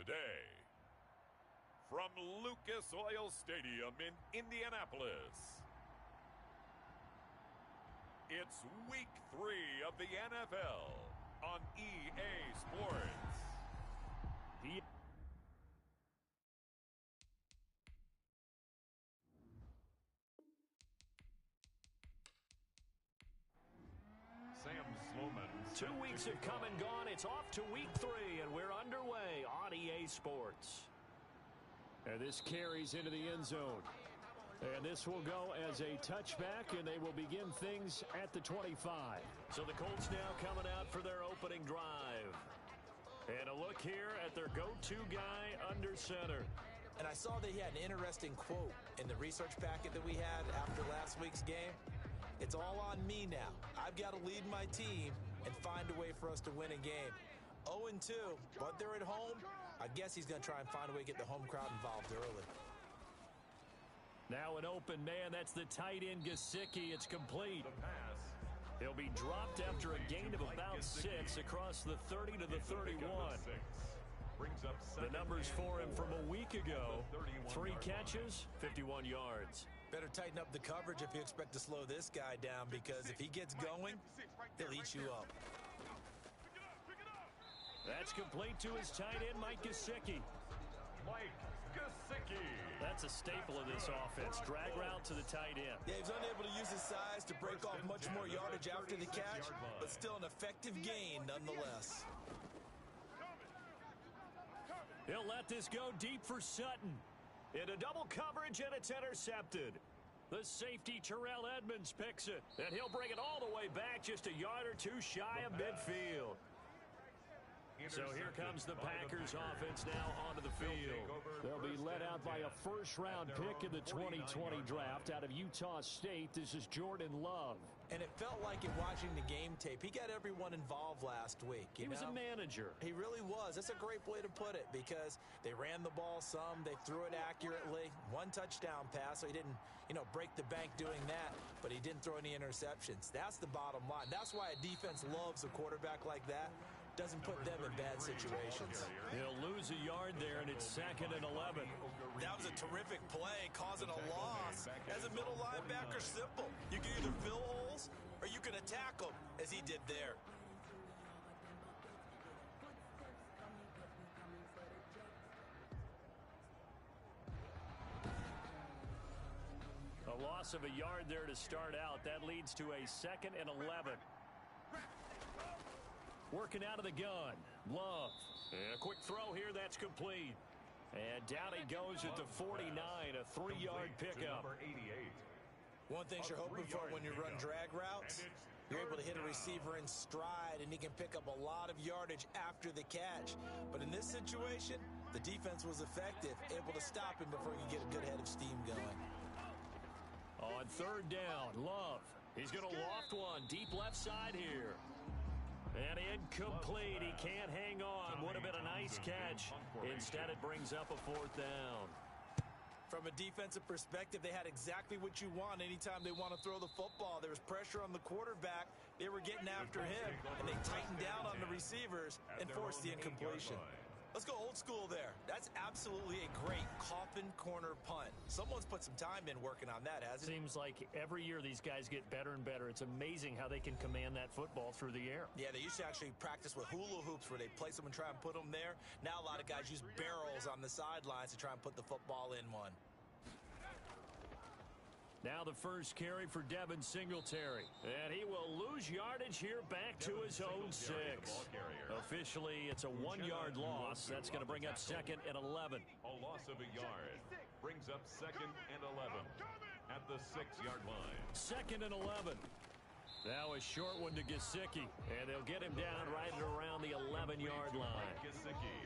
today. From Lucas Oil Stadium in Indianapolis, it's Week 3 of the NFL on EA Sports. Sam Sloman. 2 weeks have come and gone. It's off to Week 3, and we're underway on EA Sports. And this carries into the end zone. And this will go as a touchback, and they will begin things at the 25. So the Colts now coming out for their opening drive. And a look here at their go-to guy under center. And I saw that he had an interesting quote in the research packet that we had after last week's game. It's all on me now. I've got to lead my team and find a way for us to win a game. 0-2, but they're at home. I guess he's going to try and find a way to get the home crowd involved early. Now an open man. That's the tight end, Gesicki. It's complete. He'll be dropped after a gain of about 6 across the 30 to the 31. The numbers for him from a week ago: 3 catches, 51 yards. Better tighten up the coverage if you expect to slow this guy down, because if he gets going, he'll eat you up. That's complete to his tight end, Mike Gesicki. That's a staple of this offense. Drag route to the tight end. Yeah, he's unable to use his size to break off much more yardage after the catch, but still an effective gain nonetheless. He'll let this go deep for Sutton. Into double coverage, and it's intercepted. The safety, Terrell Edmonds, picks it, and he'll bring it all the way back just a yard or 2 shy of midfield. So here comes the Packers offense now onto the field. They'll be led out by a first-round pick in the 2020 draft out of Utah State. This is Jordan Love. And it felt like in watching the game tape, he got everyone involved last week. He was a manager. He really was. That's a great way to put it, because they ran the ball some, they threw it accurately. 1 touchdown pass, so he didn't, break the bank doing that, but he didn't throw any interceptions. That's the bottom line. That's why a defense loves a quarterback like that. Doesn't put them in bad situations. He'll lose a yard there, and it's 2nd and 11. That was a terrific play, causing a loss. As a middle linebacker, simple. You can either fill holes or you can attack them, as he did there. A loss of a yard there to start out. That leads to a 2nd and 11. Working out of the gun. Love. And a quick throw here. That's complete. And down he goes at the 49. A 3-yard pickup. One thing you're hoping for when you run drag routes, you're able to hit a receiver in stride, and he can pick up a lot of yardage after the catch. But in this situation, the defense was effective, able to stop him before he could get a good head of steam going. On 3rd down, Love. He's going to loft one deep left side here. And incomplete. He can't hang on. Would have been a nice catch. Instead, it brings up a 4th down. From a defensive perspective, they had exactly what you want anytime they want to throw the football. There was pressure on the quarterback. They were getting after him, and they tightened down on the receivers and forced the incompletion. Let's go old school there. That's absolutely a great coffin corner punt. Someone's put some time in working on that, hasn't it? Seems like every year these guys get better and better. It's amazing how they can command that football through the air. Yeah, they used to actually practice with hula hoops where they place them and try and put them there. Now a lot of guys use barrels on the sidelines to try and put the football in one. Now the first carry for Devin Singletary. And he will lose yardage here back to his own 6. Officially, it's a 1-yard loss. That's going to bring up 2nd and 11. A loss of a yard brings up 2nd and 11 at the 6-yard line. 2nd and 11. Now a short one to Gesicki, and they'll get him down right at around the 11-yard line.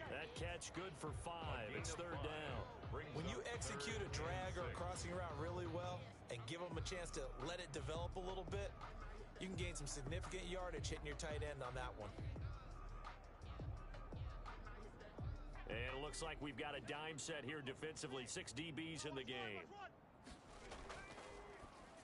That catch good for 5. It's 3rd down. When you execute a drag or a crossing route really well and give them a chance to let it develop a little bit, you can gain some significant yardage hitting your tight end on that one. And it looks like we've got a dime set here defensively. 6 DBs in the game.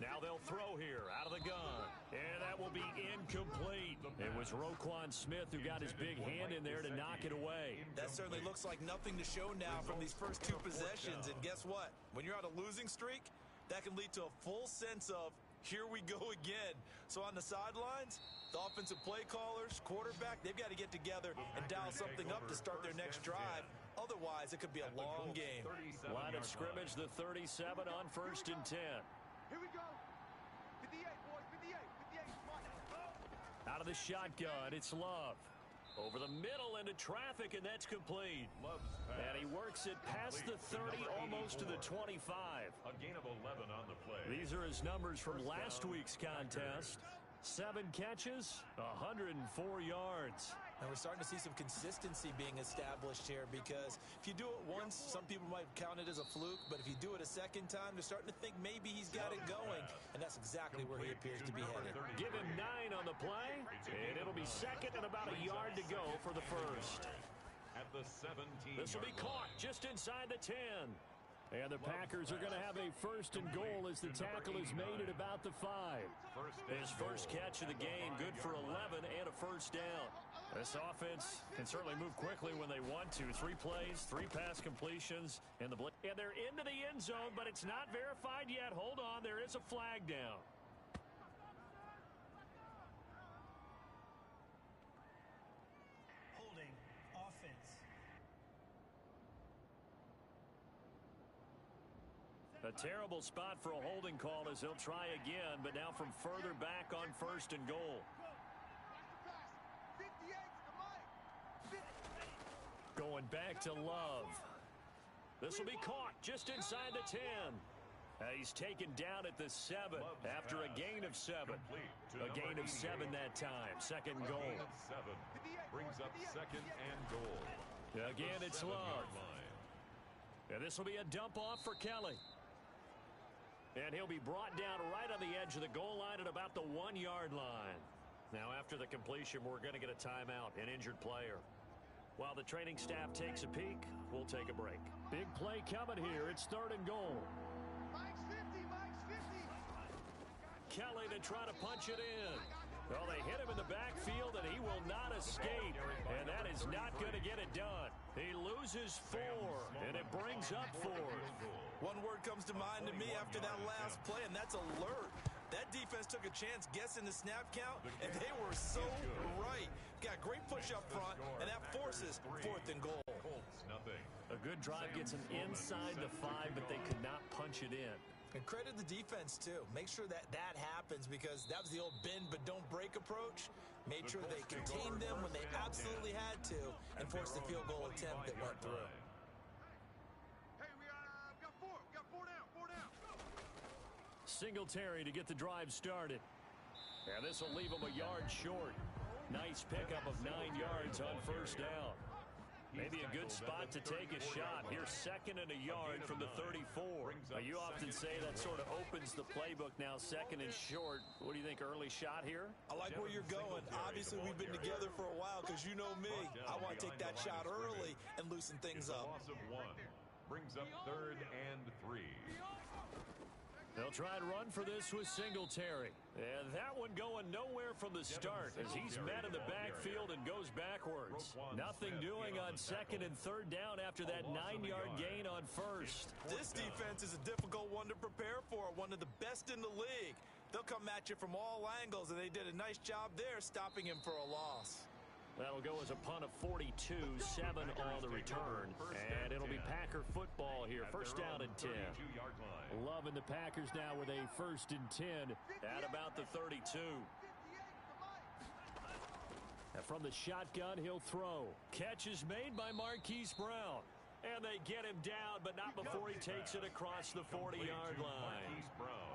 Now they'll throw here out of the gun. And that will be incomplete. It was Roquan Smith who got his big hand in there to knock it away. That certainly looks like nothing to show now from these first two possessions. And guess what? When you're on a losing streak, that can lead to a full sense of, here we go again. So on the sidelines, the offensive play callers, quarterback, they've got to get together and dial something up to start their next drive. Otherwise, it could be a long game. Line of scrimmage, the 37 on 1st and 10. Here we go. 58, boys. 58. 58. Out of the shotgun, it's Love. Over the middle into traffic, and that's complete. And he works it past the 30, almost to the 25. A gain of 11 on the play. These are his numbers from last week's contest. 7 catches, 104 yards. And we're starting to see some consistency being established here, because if you do it once, some people might count it as a fluke, but if you do it a second time, they're starting to think maybe he's got it going, and that's exactly where he appears to be headed. Give him 9 on the play, and it'll be second and about a yard to go for the first. At the 17. This will be caught just inside the 10. And the Packers are going to have a 1st and goal as the tackle is made at about the 5. His first catch of the game, good for 11 and a first down. This offense can certainly move quickly when they want to. 3 plays, 3 pass completions, and they're into the end zone, but it's not verified yet. Hold on, there is a flag down. Holding offense. A terrible spot for a holding call as they'll try again, but now from further back on 1st and goal. 58 to Mike. Going back to Love. This will be caught just inside the 10. He's taken down at the 7 after a gain of 7. A gain of 7 that time. 2nd goal. Gain of 7 brings up 2nd and goal. Again, it's Love. And this will be a dump off for Kelly. And he'll be brought down right on the edge of the goal line at about the 1-yard line. Now, after the completion, we're going to get a timeout, an injured player. While the training staff takes a peek, we'll take a break. Big play coming here. It's 3rd and goal. Mike's 50. Mike's 50. Kelly to try to punch it in. Well, they hit him in the backfield, and he will not escape. And that is not going to get it done. He loses 4, and it brings up 4th. One word comes to mind to me after that last play, and that's alert. That defense took a chance guessing the snap count, and they were so right. Got great push up front, and that forces 4th and goal. A good drive gets them inside the 5, but they could not punch it in. And credit the defense, too. Make sure that happens, because that was the old bend but don't break approach. Made sure they contained them when they absolutely had to and forced the field goal attempt that went through. Hey, we got 4. We got 4 down. 4 down. Singletary to get the drive started. And this will leave him a yard short. Nice pickup of 9 yards on 1st down. Maybe a good spot to take a shot. Here's 2nd and a yard from the 34. You often say that sort of opens the playbook now, 2nd and short. What do you think, early shot here? I like where you're going. Obviously, we've been together for a while, because you know me. I want to take that shot early and loosen things up. Loss of 1 brings up 3rd and 3. They'll try and run for this with Singletary. And that one going nowhere from the start as he's met in the backfield and goes backwards. Nothing doing on 2nd and 3rd down after that 9-yard gain on 1st. This defense is a difficult one to prepare for, one of the best in the league. They'll come at you from all angles, and they did a nice job there stopping him for a loss. That'll go as a punt of 42, 7 on the return. And it'll be Packer football here. 1st down and 10. Loving the Packers now with a 1st and 10 at about the 32. And from the shotgun, he'll throw. Catch is made by Marquise Brown. And they get him down, but not before he takes it across the 40-yard line.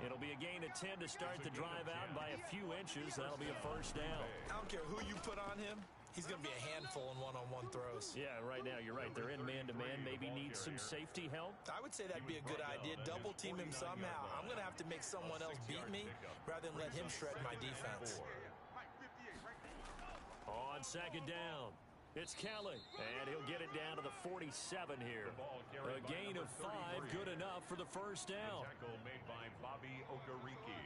It'll be a gain of 10 to start the drive out by a few inches. That'll be a 1st down. I don't care who you put on him. He's going to be a handful in one-on-one throws. Yeah, right now, you're right. They're in man-to-man. Maybe need some safety help. I would say that'd be a good idea. Double-team him somehow. I'm going to have to make someone else beat me rather than let him shred my defense. On 2nd down, it's Kelly. And he'll get it down to the 47 here. A gain of 5 good enough for the first down. Tackle made by Bobby Okereke.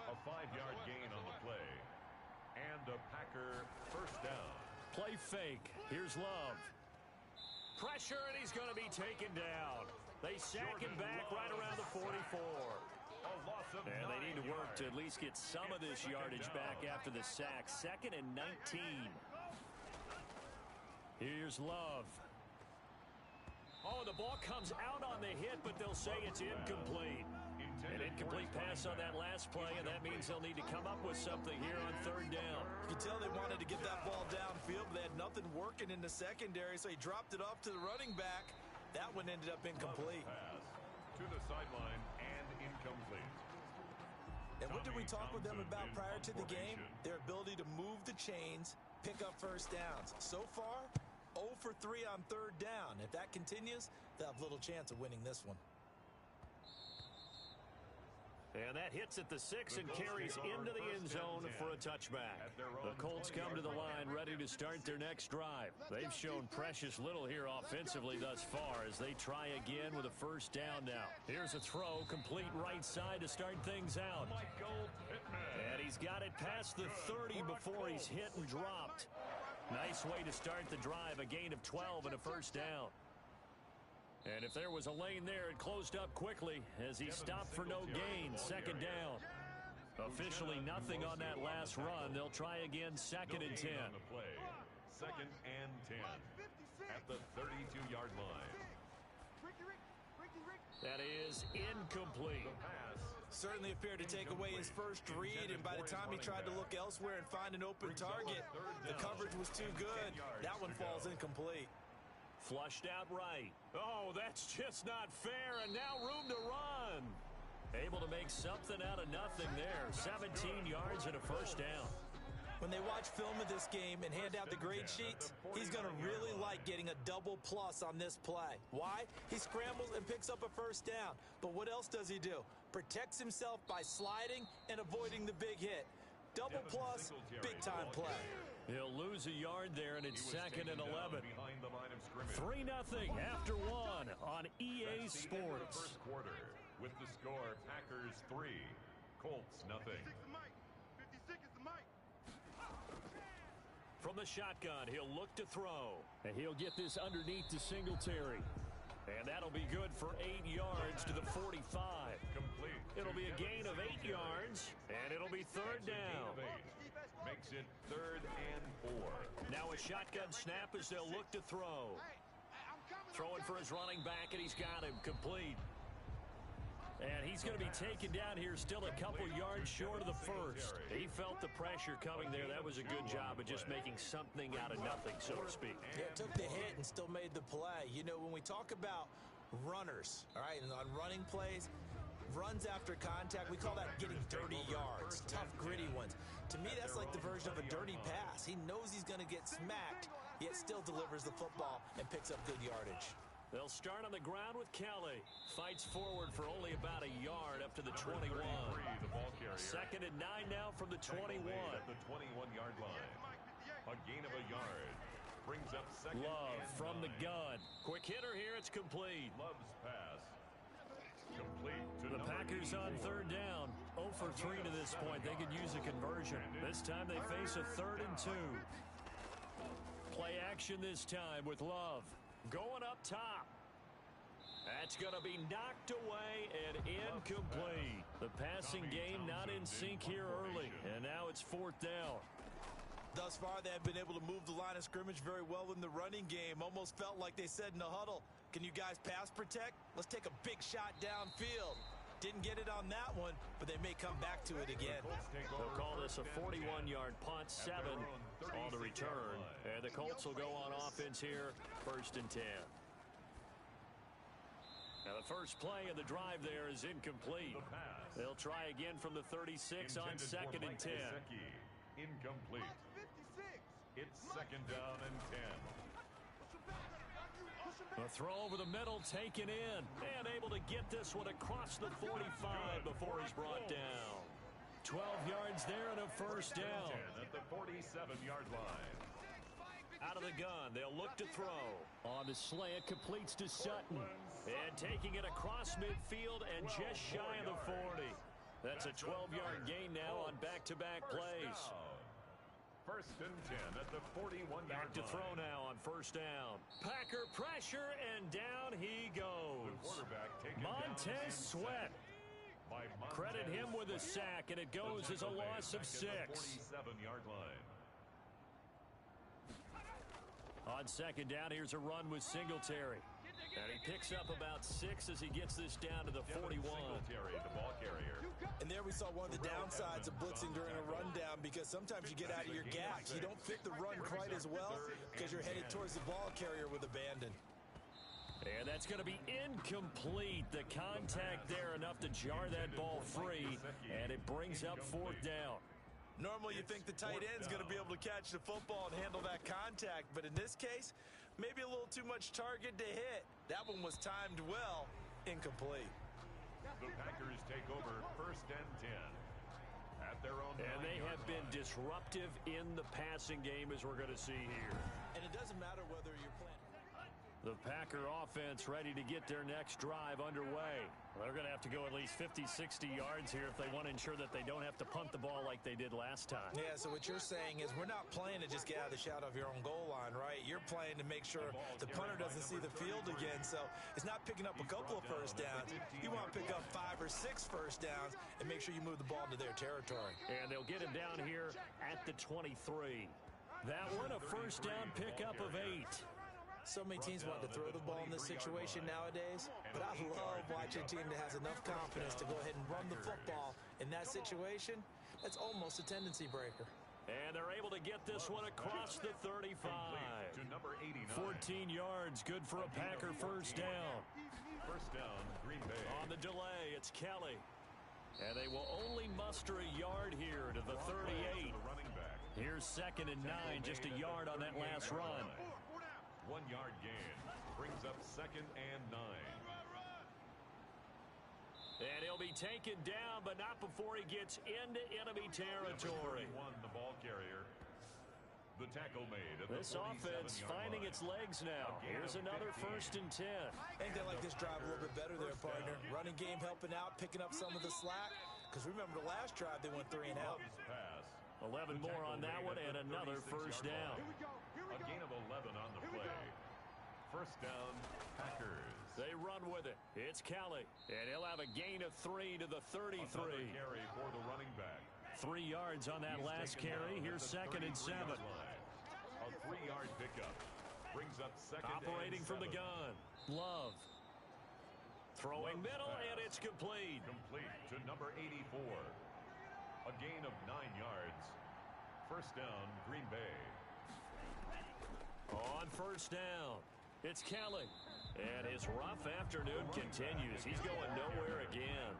A 5-yard gain on the play. And a Packer first down. Play fake. Here's Love. Pressure, and he's going to be taken down. They sack him back right around the 44. And they need to work to at least get some of this yardage back after the sack. 2nd and 19. Here's Love. Oh, the ball comes out on the hit, but they'll say it's incomplete. An incomplete pass on that last play, and that means they'll need to come up with something here on 3rd down. You can tell they wanted to get that ball downfield, but they had nothing working in the secondary, so he dropped it off to the running back. That one ended up incomplete. Pass to the sideline and incomplete. And what did we talk with them about prior to the game? Their ability to move the chains, pick up first downs. So far, 0 for 3 on 3rd down. If that continues, they'll have little chance of winning this one. And that hits at the 6 and carries into the end zone for a touchback. The Colts come to the line ready to start their next drive. They've shown precious little here offensively thus far as they try again with a first down now. Here's a throw, complete right side to start things out. And he's got it past the 30 before he's hit and dropped. Nice way to start the drive, a gain of 12 and a first down. And if there was a lane there, it closed up quickly as he stopped for no gain. 2nd down. Officially nothing on that last run. They'll try again 2nd and 10. 2nd and 10 at the 32-yard line. That is incomplete. Certainly appeared to take away his first read, and by the time he tried to look elsewhere and find an open target, the coverage was too good. That one falls incomplete. Flushed out right. Oh, that's just not fair, and now room to run. Able to make something out of nothing there. 17 yards and a first down. When they watch film of this game and hand out the grade sheets, he's going to really like getting a double plus on this play. Why? He scrambles and picks up a first down. But what else does he do? Protects himself by sliding and avoiding the big hit. Double plus, big-time play. He'll lose a yard there, and it's 2nd and 11. 3-0 after 1 on EA Sports. First quarter with the score Packers 3, Colts 0. 56 is Mike. 56 is the Mike. From the shotgun, he'll look to throw. And he'll get this underneath to Singletary. And that'll be good for 8 yards to the 45. Complete. It'll be a gain of 8 yards, and it'll be 3rd down. Makes it 3rd and 4. Now a shotgun snap as they'll look to throw. Throwing for his running back, and he's got him complete. And he's going to be taken down here still a couple yards short of the first. He felt the pressure coming there. That was a good job of just making something out of nothing, so to speak. Yeah, took the hit and still made the play. You know, when we talk about runners, all right, and on running plays, runs after contact, we call that getting dirty yards, tough, gritty ones. To me, that's like the version of a dirty pass. He knows he's going to get smacked, yet still delivers the football and picks up good yardage. They'll start on the ground with Kelly. Fights forward for only about a yard up to the 21. 2nd and 9 now from the 21. At the 21-yard line. A gain of a yard. Brings up 2nd Love and from 9. the gun. Quick hitter here. It's complete. Love's pass. Complete to The Packers on 3rd down. 0 for 3 to this point. They could use a conversion. This time they face a 3rd and 2. Play action this time with Love. Going up top. That's going to be knocked away and incomplete. The passing game not in sync here early. And now it's 4th down. Thus far, they have been able to move the line of scrimmage very well in the running game. Almost felt like they said in the huddle, can you guys pass protect? Let's take a big shot downfield. Didn't get it on that one, but they may come back to it again. They'll call this a 41-yard punt, 7 on the return. And the Colts will go on offense here, 1st and 10. Now the first play of the drive there is incomplete. They'll try again from the 36 on 2nd and 10. Incomplete. It's 2nd down and 10. A throw over the middle taken in and able to get this one across the 45 before he's brought down. 12 yards there and a first down. At the 47-yard line. Out of the gun, they'll look to throw. On the slant, completes to Sutton. And taking it across midfield and just shy of the 40. That's a 12-yard gain now on back-to-back plays. First and 10 at the 41-yard line. Back to throw now on first down. Packer pressure, and down he goes. Montez Sweat. Credit him with a sack, and it goes as a loss of 6. 47-yard line. On second down, here's a run with Singletary. And he picks up about 6 as he gets this down to the 41. Singletary, the ball carrier. And there we saw one of the downsides of blitzing during a rundown, because sometimes you get out of your gaps. You don't fit the run quite as well because you're headed towards the ball carrier with abandon. And that's going to be incomplete. The contact there enough to jar that ball free, and it brings up fourth down. Normally you think the tight end's going to be able to catch the football and handle that contact, but in this case, maybe a little too much target to hit. That one was timed well, incomplete. The Packers take over first and 10 at their own. And they have been disruptive in the passing game, as we're going to see here. And it doesn't matter whether you're playing. The Packer offense ready to get their next drive underway. They're going to have to go at least 50, 60 yards here if they want to ensure that they don't have to punt the ball like they did last time. Yeah, so what you're saying is we're not playing to just get out of the shadow of your own goal line, right? You're playing to make sure the punter doesn't see the field again. So it's not picking up a couple of first downs. You want to pick up 5 or 6 first downs and make sure you move the ball into their territory. And they'll get him down here at the 23. That one a first down pickup of 8. So many teams want to throw the ball in this situation nowadays, but I love watching a team that has enough confidence to go ahead and run the football in that situation. That's almost a tendency breaker. And they're able to get this one across the 35. To number 89. 14 yards, good for a Packer first down. First down, Green Bay. On the delay, it's Kelly. And they will only muster a yard here to the 38. Here's second and 9, just a yard on that last run. 1 yard gain brings up second and 9. And he'll be taken down, but not before he gets into enemy territory. The ball carrier. The tackle made. This offense finding its legs now. Here's another first and 10. I think they like this drive a little bit better there, partner. Running game helping out, picking up some of the slack. Because remember the last drive they went 3 and out. 11 more on that one and another first down. A gain of 11 on the play. First down, Packers. They run with it. It's Kelly. And he'll have a gain of 3 to the 33. Another carry for the running back. 3 yards on that last carry. Here's second and 7. A 3-yard pickup. Brings up second. Operating from the gun. Love. Throwing middle, and it's complete. Complete to number 84. A gain of 9 yards. First down, Green Bay. On first down, it's Kelly. And his rough afternoon continues. He's going nowhere again.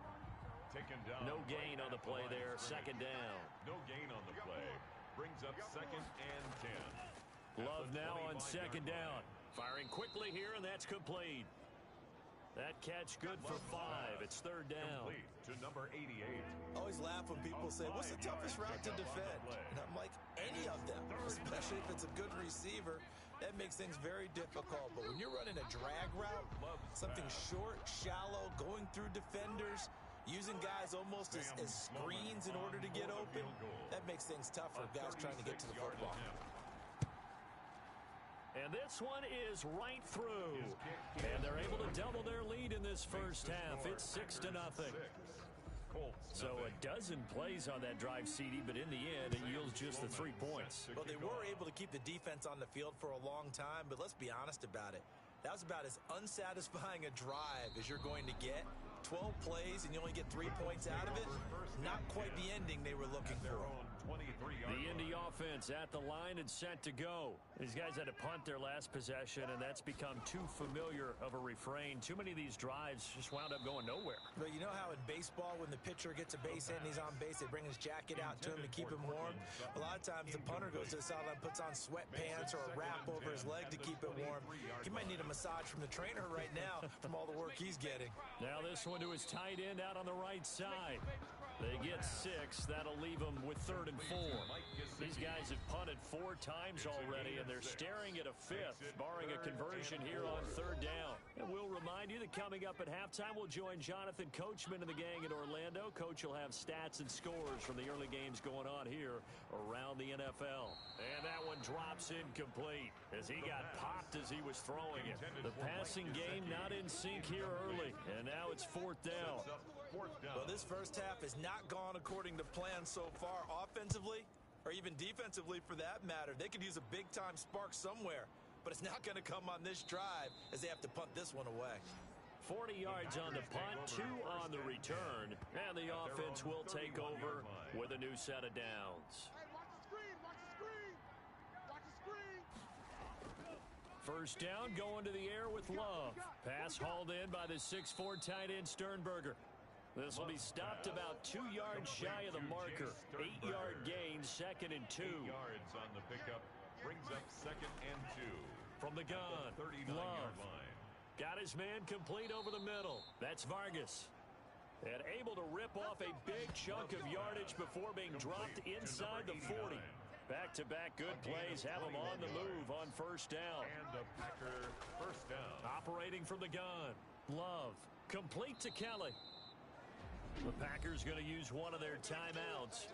Taken down. No gain on the play there. Second down. No gain on the play. Brings up second and 10. Love now on second down. Firing quickly here, and that's complete. That catch good for 5. It's third down. Complete to number 88. I always laugh when people say, what's the toughest route to defend? And I'm like, any of them, especially if it's a good receiver. That makes things very difficult. But when you're running a drag route, something short, shallow, going through defenders, using guys almost as screens in order to get open, that makes things tough for guys trying to get to the football. And this one is right through. And they're able to double their lead in this first half. It's 6-0. So a dozen plays on that drive, CD, but in the end, it yields just the 3 points. Well, they were able to keep the defense on the field for a long time, but let's be honest about it. That was about as unsatisfying a drive as you're going to get. 12 plays and you only get 3 points out of it. Not quite the ending they were looking for. The Indy offense at the line and set to go. These guys had to punt their last possession, and that's become too familiar of a refrain. Too many of these drives just wound up going nowhere. But you know how in baseball, when the pitcher gets a base hit and he's on base, they bring his jacket out to him to keep him warm? A lot of times the punter goes to the sideline, puts on sweatpants or a wrap over his leg to keep it warm. He might need a massage from the trainer right now from all the work he's getting. Now this one to his tight end out on the right side. They get 6. That'll leave them with 3rd and 4. These guys have punted 4 times already, and they're staring at a 5th, barring a conversion here on 3rd down. And we'll remind you that coming up at halftime, we'll join Jonathan Coachman and the gang in Orlando. Coach will have stats and scores from the early games going on here around the NFL. And that one drops incomplete as he got popped as he was throwing it. The passing game not in sync here early, and now it's 4th down. Well, this first half has not gone according to plan so far offensively or even defensively for that matter. They could use a big-time spark somewhere, but it's not going to come on this drive as they have to punt this one away. 40 yards on the punt, 2 on the return, and the offense will take over with a new set of downs. Hey, watch the screen, watch the screen. Watch the screen. First down going to the air with Love. Pass hauled in by the 6'4" tight end Sternberger. This will be stopped about 2 yards shy of the marker. 8-yard gain, 2nd and 2. 8 yards on the pickup brings up 2nd and 2. From the gun, 39-yard line. Got his man complete over the middle. That's Vargas. And able to rip off a big chunk of yardage before being dropped inside the 40. Back-to-back good plays have him on the move on first down. And a Packer first down. Operating from the gun, Love. Complete to Kelly. The Packers going to use one of their timeouts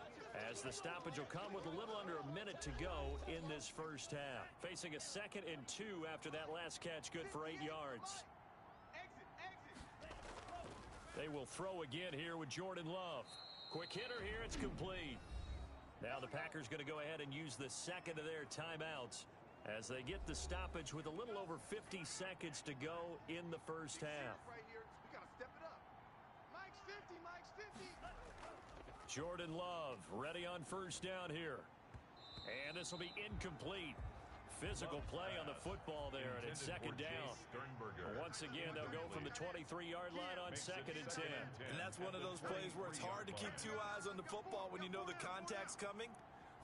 as the stoppage will come with a little under a minute to go in this first half. Facing a 2nd and 2 after that last catch, good for 8 yards. They will throw again here with Jordan Love. Quick hitter here, it's complete. Now the Packers going to go ahead and use the 2nd of their timeouts as they get the stoppage with a little over 50 seconds to go in the first half. Jordan Love ready on first down here. And this will be incomplete. Physical play on the football there, and it's 2nd down. Once again, they'll go from the 23-yard line on 2nd and 10. And that's one of those plays where it's hard to keep 2 eyes on the football when you know the contact's coming,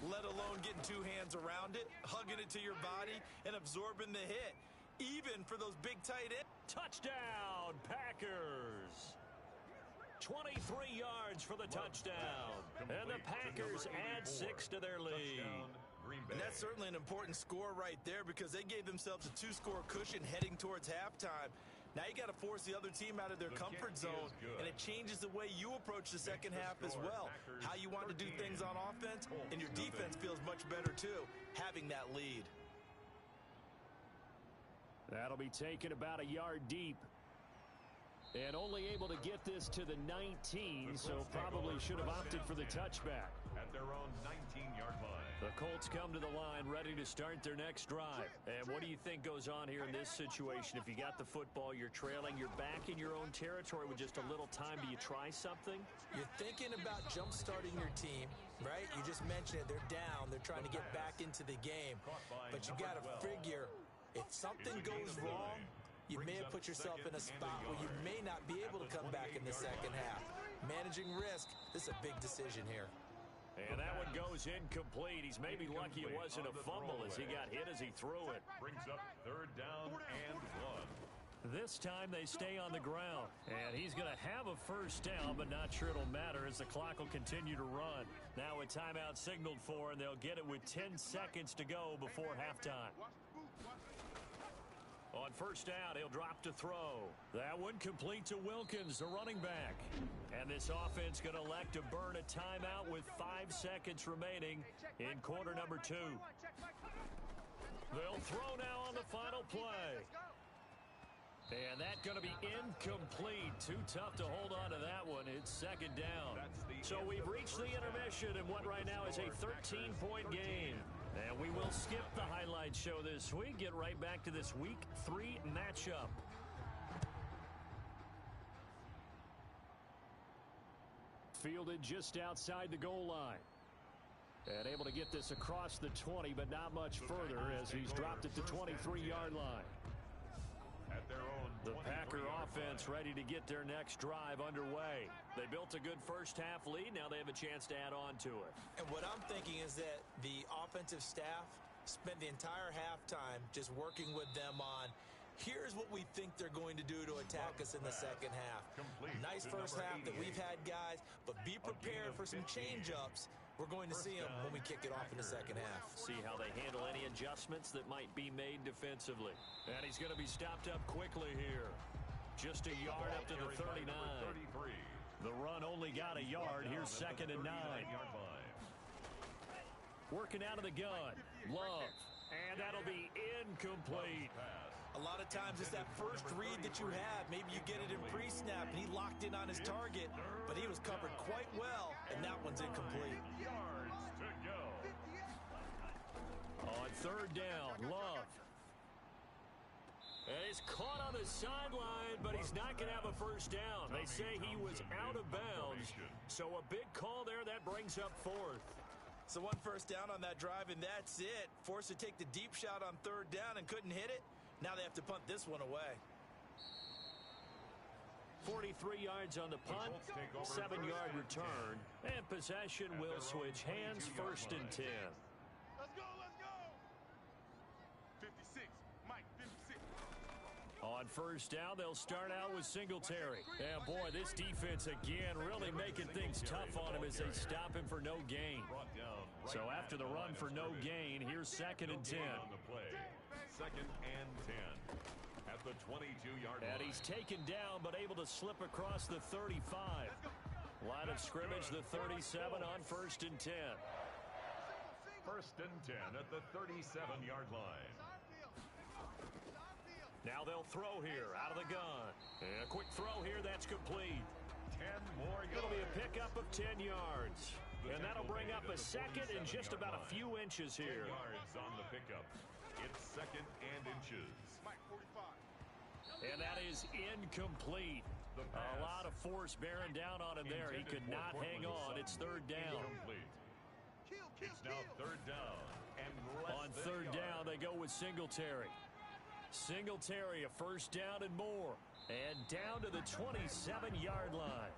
let alone getting 2 hands around it, hugging it to your body, and absorbing the hit, even for those big tight ends. Touchdown, Packers! 23 yards for the touchdown. And the Packers add 6 to their lead. And that's certainly an important score right there because they gave themselves a 2-score cushion heading towards halftime. Now you got to force the other team out of their comfort zone, and it changes the way you approach the second half as well. How you want to do things on offense, and your defense feels much better too, having that lead. That'll be taken about a yard deep. And only able to get this to the 19, so probably should have opted for the touchback. At their own 19-yard line. The Colts come to the line ready to start their next drive. And what do you think goes on here in this situation? If you got the football, you're trailing, you're back in your own territory with just a little time. Do you try something? You're thinking about jump-starting your team, right? You just mentioned it. They're down. They're trying to get back into the game. But you got to figure if something goes wrong, you may have put yourself in a spot where you may not be able to come back in the second half. Managing risk, this is a big decision here. And that one goes incomplete. He's maybe lucky it wasn't a fumble as he got hit as he threw it. Brings up 3rd down and 1. This time they stay on the ground. And he's going to have a first down, but not sure it'll matter as the clock will continue to run. Now a timeout signaled for, and they'll get it with 10 seconds to go before halftime. On first down, he'll drop to throw. That one complete to Wilkins, the running back. And this offense going to elect to burn a timeout with 5 seconds remaining in quarter number 2. They'll throw now on the final play. And that's going to be incomplete. Too tough to hold on to that one. It's 2nd down. So we've reached the intermission in what right now is a 13-point game. And we will skip the highlight show this week. Get right back to this Week 3 matchup. Fielded just outside the goal line. And able to get this across the 20, but not much further as he's dropped it to 23-yard line. At their own the Packer offense ready to get their next drive underway. They built a good first half lead. Now they have a chance to add on to it. And what I'm thinking is that the offensive staff spent the entire halftime just working with them on, here's what we think they're going to do to attack us in the second half. nice first half that we've had, guys, but be prepared for some change-ups. We're going to see them when we kick it off in the second half. See how they handle any adjustments that might be made defensively. And he's going to be stopped up quickly here. Just a yard up to the 39. The run only got a yard. Here's 2nd and 9. Working out of the gun. Love. And that'll be incomplete. A lot of times it's that first read that you have. Maybe you get it in pre-snap, and he locked in on his target, but he was covered quite well, and that one's incomplete. Yards to go. On 3rd down, Love. And he's caught on the sideline, but he's not going to have a first down. They say he was out of bounds, so a big call there. That brings up 4th. So 1 first down on that drive, and that's it. Forced to take the deep shot on 3rd down and couldn't hit it. Now they have to punt this one away. 43 yards on the punt, 7-yard return, and possession will switch hands. 1st and 10. Let's go, let's go. 56, Mike, 56. On 1st down, they'll start out with Singletary. And boy, this defense again really making things tough on him as they stop him for no gain. So after the run for no gain, here's 2nd and 10. 2nd and 10 at the 22-yard line. And he's taken down but able to slip across the 35. Line of scrimmage, the 37 on 1st and 10. 1st and 10 at the 37-yard line. Now they'll throw here out of the gun. And a quick throw here, that's complete. 10 more yards. It'll be a pickup of 10 yards. And that'll bring up a 2nd and just about a few inches here. 10 yards on the pickup. It's 2nd and inches. Mike, 45. And that is incomplete. A lot of force bearing down on him there. He could not hang on. It's 3rd down. Incomplete. It's now 3rd down. And on 3rd down, they go with Singletary. Singletary, a 1st down and more. And down to the 27-yard line.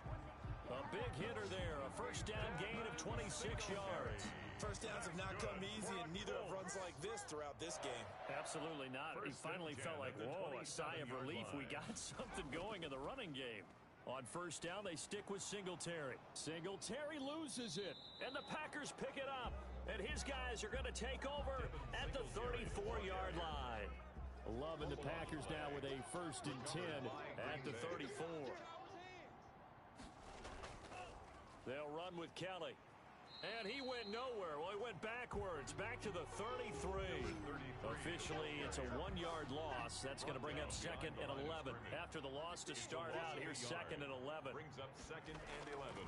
A big hitter there. A 1st down gain of 26 yards. First downs have not come easy, and neither have runs like this throughout this game. Absolutely not. He finally felt like, whoa, a sigh of relief. We got something going in the running game. On 1st down, they stick with Singletary. Singletary loses it, and the Packers pick it up. And his guys are going to take over at the 34-yard line. Loving the Packers now with a 1st and 10 at the 34. They'll run with Kelly. And he went nowhere. Well, he went backwards, back to the 33. Officially, it's a 1-yard loss. That's going to bring up 2nd and 11. After the loss to start out, here's 2nd and 11. Brings up 2nd and 11.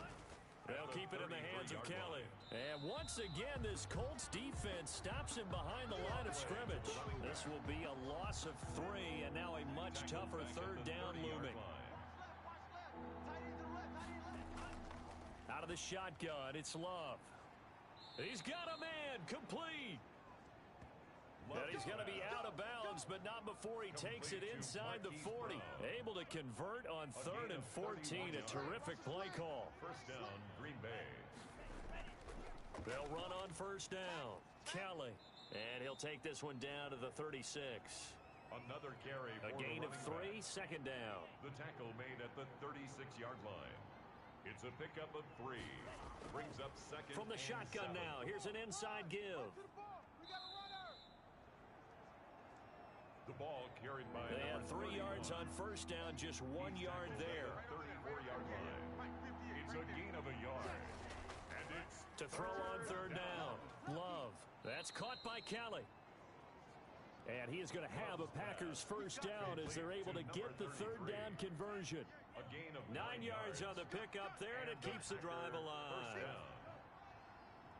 They'll keep it in the hands of Kelly. And once again, this Colts defense stops him behind the line of scrimmage. This will be a loss of 3, and now a much tougher 3rd down looming. Out of the shotgun, it's Love. He's got a man, complete. And he's going to be out of bounds, but not before he takes it inside the 40. Able to convert on 3rd and 14. A terrific play call. 1st down, Green Bay. They'll run on 1st down. Kelly. And he'll take this one down to the 36. Another carry for a gain of 3, back. 2nd down. The tackle made at the 36-yard line. It's a pickup of 3. Brings up 2nd from the shotgun 7. now. Here's an inside give. The ball carried by. They have 3 yards on 1st down, just 1 yard there. 34-yard line. It's a gain of a yard. And it's to throw on 3rd down. Love. That's caught by Kelly. And he is going to have a Packers 1st down as they're able to get the 3rd down conversion. A gain of 9 yards on the pickup there, and it keeps the drive alive.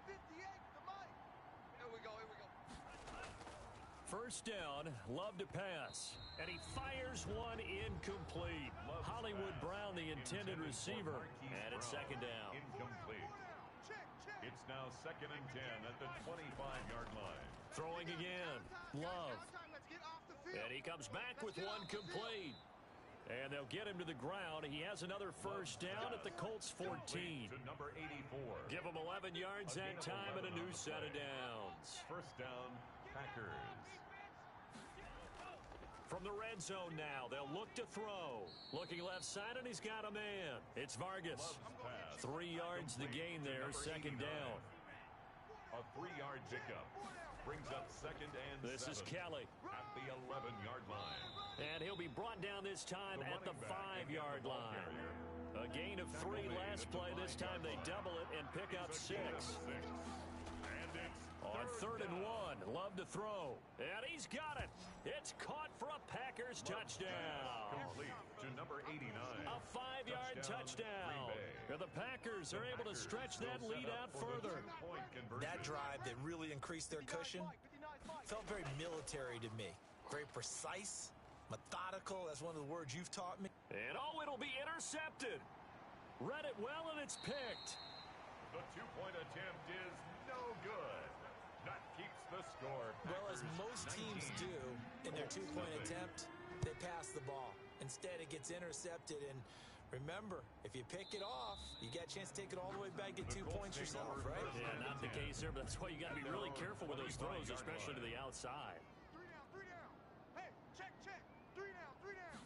58 to Mike. Here we go, here we go. 1st down, Love to pass. And he fires one incomplete. Hollywood Brown, the intended receiver. And it's 2nd down. Incomplete. It's now 2nd and 10 at the 25-yard line. Throwing again. Love. And he comes back with one complete. And they'll get him to the ground. He has another 1st down at the Colts 14. To number 84. Give him 11 yards that time and a new set of downs. 1st down, Packers. From the red zone now, they'll look to throw. Looking left side, and he's got a man. It's Vargas. 3 yards the gain there, second down. A 3-yard pickup brings up second and This 7 is Kelly. at the 11-yard line. And he'll be brought down this time at the 5-yard line. A gain of 3 last play. This time they double it and pick up 6. And it's On third and 1, Love to throw. And he's got it. It's caught for a Packers touchdown. complete to number 89. A 5-yard touchdown. And the Packers are able to stretch that lead out further. That drive that really increased their cushion felt very military to me. Very precise, methodical. That's one of the words you've taught me. And oh, it'll be intercepted. Read it well, and it's picked. The 2-point attempt is no good. That keeps the score. Well, as most teams do in their 2-point attempt, they pass the ball. Instead, it gets intercepted. And remember, if you pick it off, you get a chance to take it all the way back, get 2 points yourself, right? Yeah, not the case there, but that's why you got to be really careful with those throws, especially to the outside. 3 down. Hey, check. 3 down.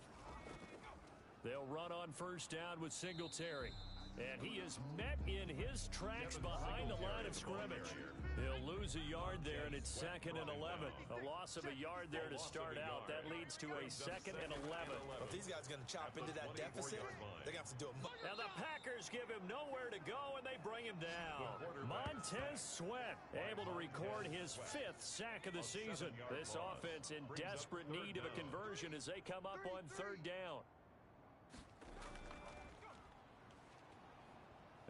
They'll run on first down with Singletary. And he is met in his tracks behind the line of scrimmage. He'll lose a yard there, and it's second and 11. A loss of a yard there to start out. That leads to a second and 11. Well, if these guys are going to chop into that deficit, they're going to have to do it. Now the Packers give him nowhere to go, and they bring him down. Montez Sweat able to record his 5th sack of the season. This offense in desperate need of a conversion as they come up on third down.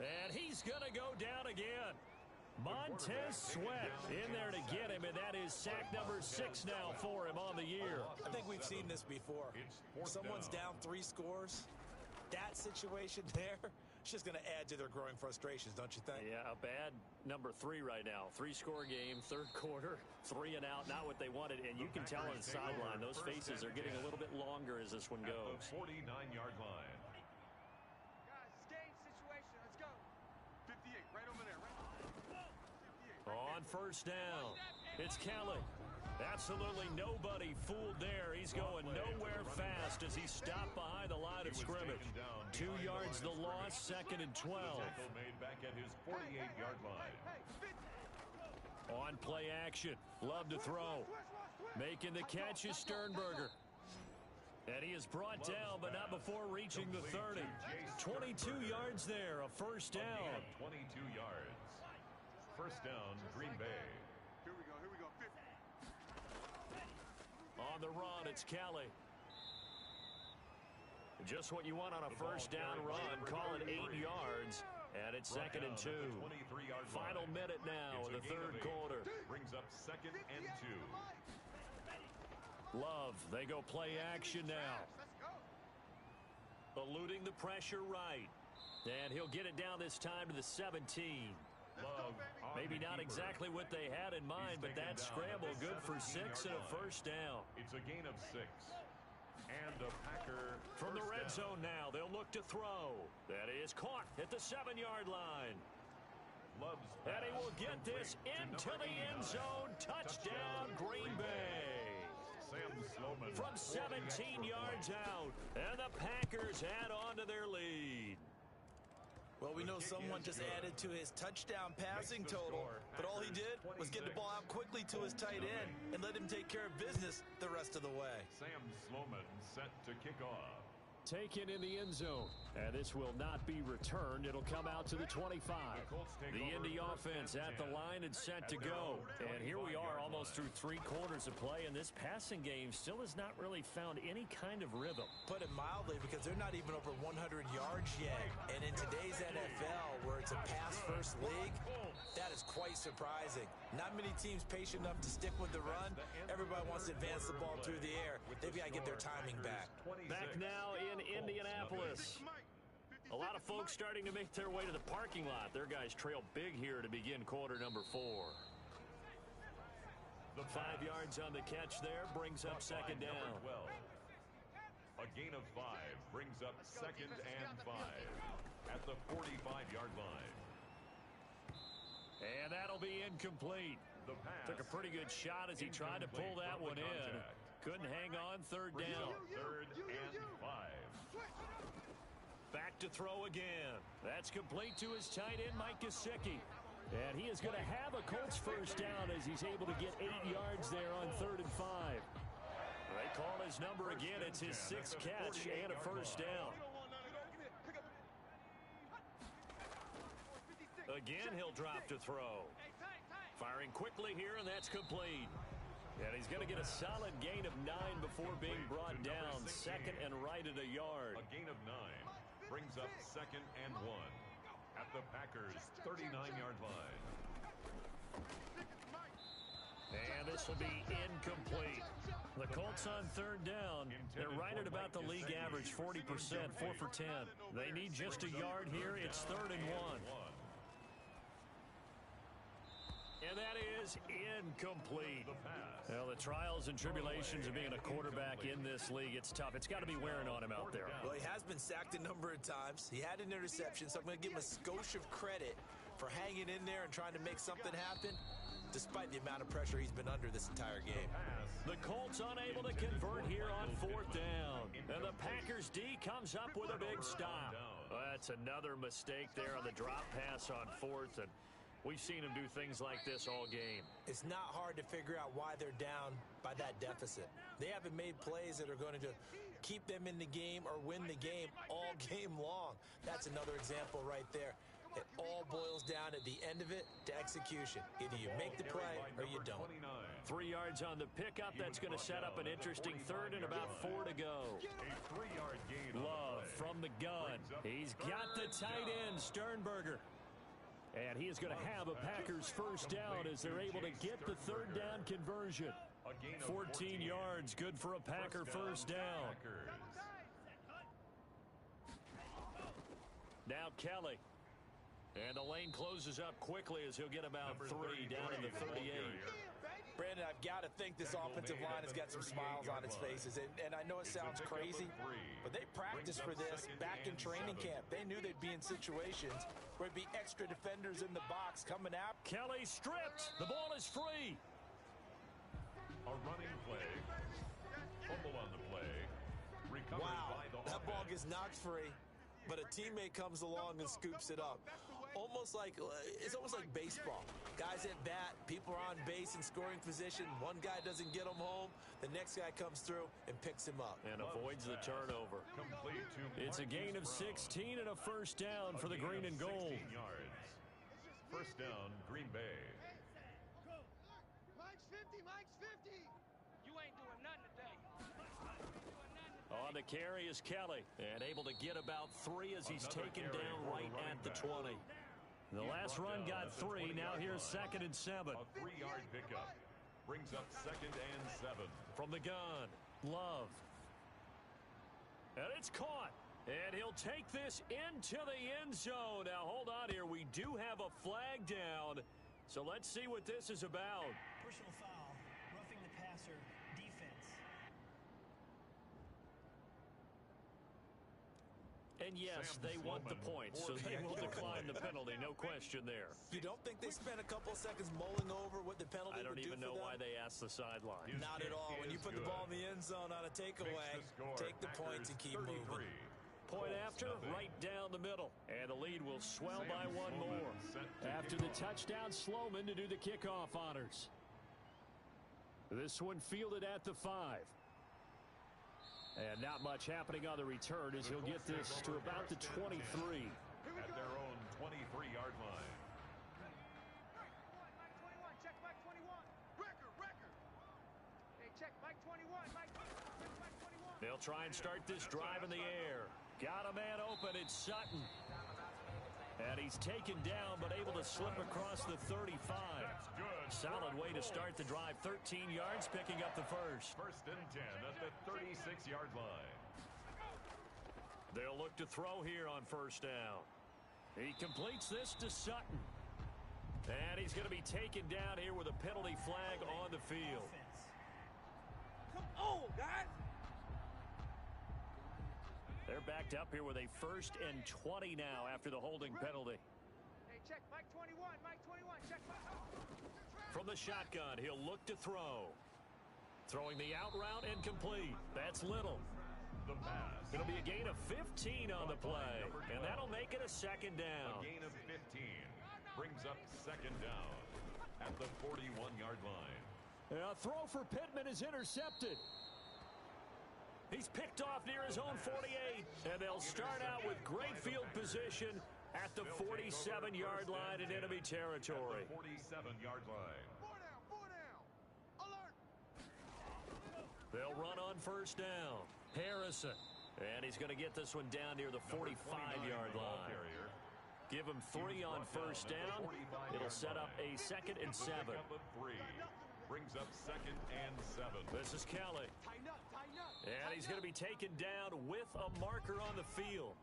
And he's going to go down again. Montez Sweat in there to get him, and that is sack number 6 now for him on the year. I think we've seen this before. Someone's down 3 scores. That situation there, it's just going to add to their growing frustrations, don't you think? Yeah, a bad number 3 right now. 3-score game, third quarter, 3 and out, not what they wanted. And you can tell on the sideline, those faces are getting a little bit longer as this one goes. 49-yard line. Guys, it's game situation. Let's go. 58, right over there. On first down, it's Kelly. Absolutely nobody fooled there. He's going nowhere fast as he stopped behind the line of scrimmage. 2 yards the loss, second and 12. Made back at his 48-yard line. On play action, Love to throw. Making the catch is Sternberger. And he is brought down, but not before reaching the 30. 22 yards there, a first down. 22 yards. First down, Green Bay. Here we go. 50. On the run, it's Kelly. Just what you want on a first down run. Call it 8 yards. And it's second and 2. Final minute now in the third quarter. Brings up second and 2. Love, they go play action now. Let's go. Eluding the pressure right. And he'll get it down this time to the 17. Love Maybe not exactly what they had in mind, but that scramble good for 6 and a first down. It's a gain of 6. And a Packer From the red zone now, they'll look to throw. That is caught at the 7-yard line. Loves And he will get this into the end zone. Touchdown, Green Bay. Sam Sloman From 17 yards out. And the Packers add on to their lead. Well, we know someone just added to his touchdown passing total, but all he did was get the ball out quickly to his tight end and let him take care of business the rest of the way. Sam Sloman set to kick off. Taken in the end zone. And this will not be returned. It'll come out to the 25. The Indy offense at the line and set to go. And here we are almost through 3 quarters of play, and this passing game still has not really found any kind of rhythm. Put it mildly, because they're not even over 100 yards yet. And in today's NFL, where it's a pass-first league, that is quite surprising. Not many teams patient enough to stick with the run. Everybody wants to advance the ball through the air. They've got to get their timing back. Back now in Indianapolis. A lot of folks starting to make their way to the parking lot. Their guys trail big here to begin quarter number 4. The 5 yards on the catch there brings up second down. A gain of 5 brings up second and 5 at the 45-yard line. And that'll be incomplete. Took a pretty good shot as he tried to pull that one in. Couldn't hang on, third down. Third and 5. Back to throw again. That's complete to his tight end, Mike Gesicki. And he is going to have a Colts first down as he's able to get 8 yards there on 3rd and 5. They call his number again. It's his 6th catch and a first down. Again, he'll drop to throw. Firing quickly here, and that's complete. And he's going to get a solid gain of 9 before being brought down. 2nd and right at a yard. A gain of 9 brings up 2nd and 1 at the Packers' 39-yard line. And this will be incomplete. The Colts on 3rd down. They're right at about the league average, 40%, 4 for 10. They need just a yard here. It's 3rd and 1. And that is incomplete. Well, the trials and tribulations of being a quarterback in this league, it's tough. It's got to be wearing on him out there. Well, he has been sacked a number of times. He had an interception, so I'm going to give him a skosh of credit for hanging in there and trying to make something happen, despite the amount of pressure he's been under this entire game. The Colts unable to convert here on 4th down. And the Packers D comes up with a big stop. Well, that's another mistake there on the drop pass on 4th, and we've seen him do things like this all game. It's not hard to figure out why they're down by that deficit. They haven't made plays that are going to keep them in the game or win the game all game long. That's another example right there. It all boils down at the end of it to execution. Either you make the play or you don't. 3 yards on the pickup. That's going to set up an interesting 3rd and about 4 to go. A 3-yard gain. Love from the gun. He's got the tight end, Sternberger. And he is going to have a Packers first down as they're able to get the 3rd down conversion. 14 yards, good for a Packer first down. Now Kelly. And the lane closes up quickly as he'll get about 3 down in the 38. Brandon, I've got to think this offensive line has got some smiles on its faces. And I know it sounds crazy, but they practiced for this back in training camp. They knew they'd be in situations where there'd be extra defenders in the box coming out. Kelly stripped. The ball is free. A running play. Fumble on the play. Recovered by the offense. That ball gets knocked free, but a teammate comes along and scoops it up. It's almost like baseball. Guys at bat, people are on base in scoring position. One guy doesn't get him home. The next guy comes through and picks him up. And avoids the turnover. It's a gain of 16 and a first down for the green and gold. Yards. First down, Green Bay. Mike's 50, Mike's 50. You ain't doing nothing today. On the carry is Kelly, and able to get about 3 as he's taken down right at the 20. The last run got 3. Now here's 2nd and 7. A 3-yard pickup brings up 2nd and 7. From the gun, Love. And it's caught. And he'll take this into the end zone. Now hold on here. We do have a flag down. So let's see what this is about. Personal foul, roughing the passer, defense. And yes, they want the points, so they will decline the penalty, no question there. You don't think they spent a couple seconds mulling over what the penalty I don't would do even for know them? why they asked the sideline. Not at all. When you put the ball in the end zone on a takeaway, take the points and keep moving. Point after, right down the middle. And the lead will swell by 1 more. After the touchdown, Sloman to do the kickoff honors. This one fielded at the 5. And not much happening on the return as he'll get this to about the 23. At their own 23-yard line. Mike 21, check Mike 21. Record. Hey, check Mike 21, Mike 21. They'll try and start this drive in the air. Got a man open, it's Sutton. And he's taken down, but able to slip across the 35. That's good. Solid way to start the drive. 13 yards, picking up the first. First and 10 at the 36-yard line. They'll look to throw here on first down. He completes this to Sutton. And he's going to be taken down here with a penalty flag on the field. Come on, guys. They're backed up here with a 1st and 20 now after the holding penalty. Hey, check Mike 21, check Mike. From the shotgun, he'll look to throw. Throwing the out route and complete. That's Little. The pass. It'll be a gain of 15 on the play, and that'll make it a second down. A gain of 15 brings up second down at the 41-yard line. A throw for Pittman is intercepted. He's picked off near his own 48, and they'll start out with great field position at the 47-yard line in enemy territory. 47-yard line. Four down. Alert. They'll run on first down. Harrison. And he's going to get this one down near the 45-yard line. Give him 3 on first down. It'll set up a 2nd and 7. Brings up 2nd and 7. This is Kelly. And he's going to be taken down with a marker on the field.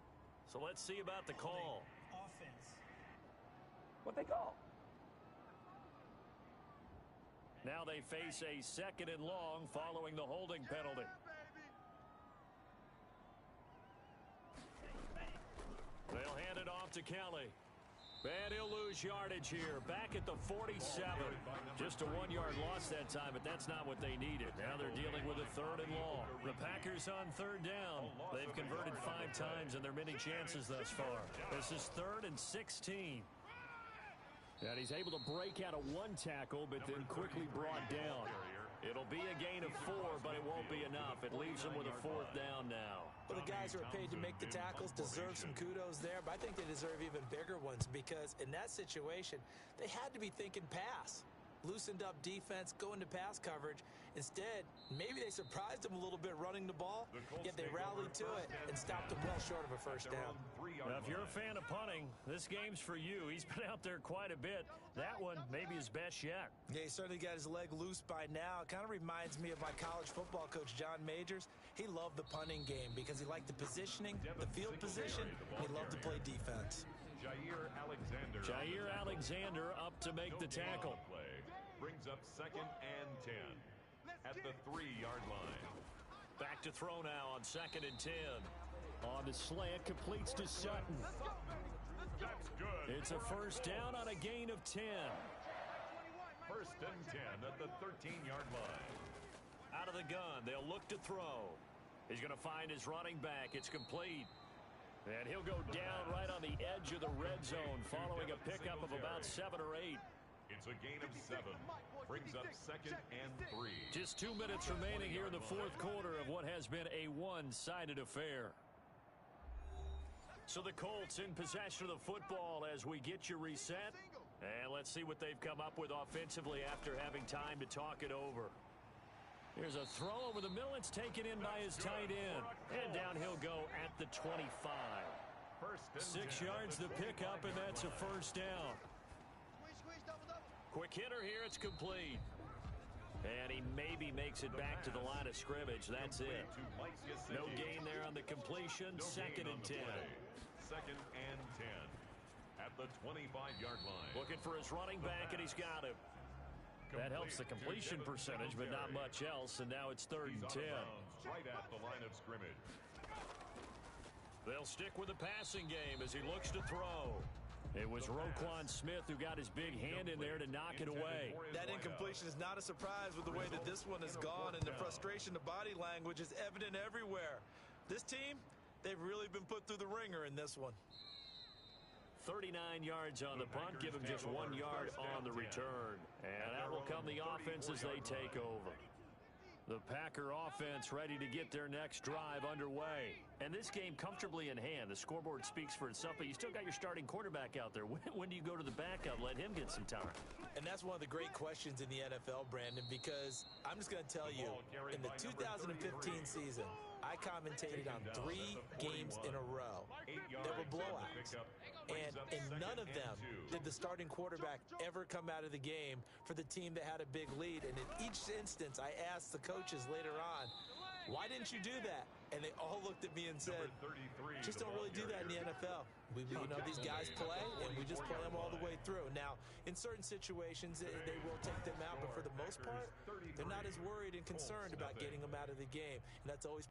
So let's see about the call. Offense. What they call? Now they face a 2nd and long following the holding penalty. They'll hand it off to Kelly. And he'll lose yardage here. Back at the 47. Just a 1-yard loss that time, but that's not what they needed. Now they're dealing with a 3rd and long. The Packers on 3rd down. They've converted 5 times in their many chances thus far. This is 3rd and 16. And he's able to break out of 1 tackle, but then quickly brought down. It'll be a gain of 4, but it won't be enough. It leaves them with a 4th down now. Well, the guys who are paid to make the tackles deserve some kudos there, but I think they deserve even bigger ones because in that situation, they had to be thinking pass. Loosened up defense, go into pass coverage. Instead, maybe they surprised them a little bit running the ball, yet they rallied to it and stopped them well short of a first down. Now, if you're a fan of punting, this game's for you. He's been out there quite a bit. That one may be his best yet. Yeah, he certainly got his leg loose by now. It kind of reminds me of my college football coach, John Majors. He loved the punting game because he liked the positioning, the field position, and he loved to play defense. Jair Alexander up to make the tackle. Brings up 2nd and 10 at the 3-yard line. Back to throw now on 2nd and 10. On the slant, completes to Sutton. That's good. It's a first down on a gain of 10. 1st and 10 at the 13-yard line. Out of the gun, they'll look to throw. He's going to find his running back. It's complete. And he'll go down right on the edge of the red zone following a pickup of about 7 or 8. It's a gain of 7. Brings up 2nd and 3. Just 2 minutes remaining here in the 4th quarter of what has been a one-sided affair. So the Colts in possession of the football as we get you reset. And let's see what they've come up with offensively after having time to talk it over. Here's a throw over the middle. It's taken in by his tight end. And down he'll go at the 25. 6 yards the pickup, and that's a first down. Quick hitter here. It's complete. And he maybe makes it back to the line of scrimmage. That's it. No gain there on the completion. 2nd and 10. 2nd and 10 at the 25-yard line. Looking for his running back, and he's got him. That helps the completion percentage, but not much else. And now it's 3rd and 10. Right at the line of scrimmage. They'll stick with the passing game as he looks to throw. It was Roquan Smith who got his big hand in there to knock it away. That incompletion is not a surprise with the way that this one has gone, and the frustration, the body language is evident everywhere. This team, they've really been put through the ringer in this one. 39 yards on the punt, give him just 1 yard on the return. And out will come the offense as they take over. The Packer offense ready to get their next drive underway. And this game comfortably in hand. The scoreboard speaks for itself, but you still got your starting quarterback out there. When do you go to the backup, let him get some time? And that's one of the great questions in the NFL, Brandon, because I'm just going to tell you, in the 2015 season, I commentated on 3 games in a row. There were blowouts. And in none of them did the starting quarterback ever come out of the game for the team that had a big lead. And in each instance, I asked the coaches later on, why didn't you do that? And they all looked at me and said, just don't really do that in the NFL. These guys play, and we just play them all the way through. Now, in certain situations, they will take them out, but for the most part, they're not as worried and concerned about getting them out of the game. And that's always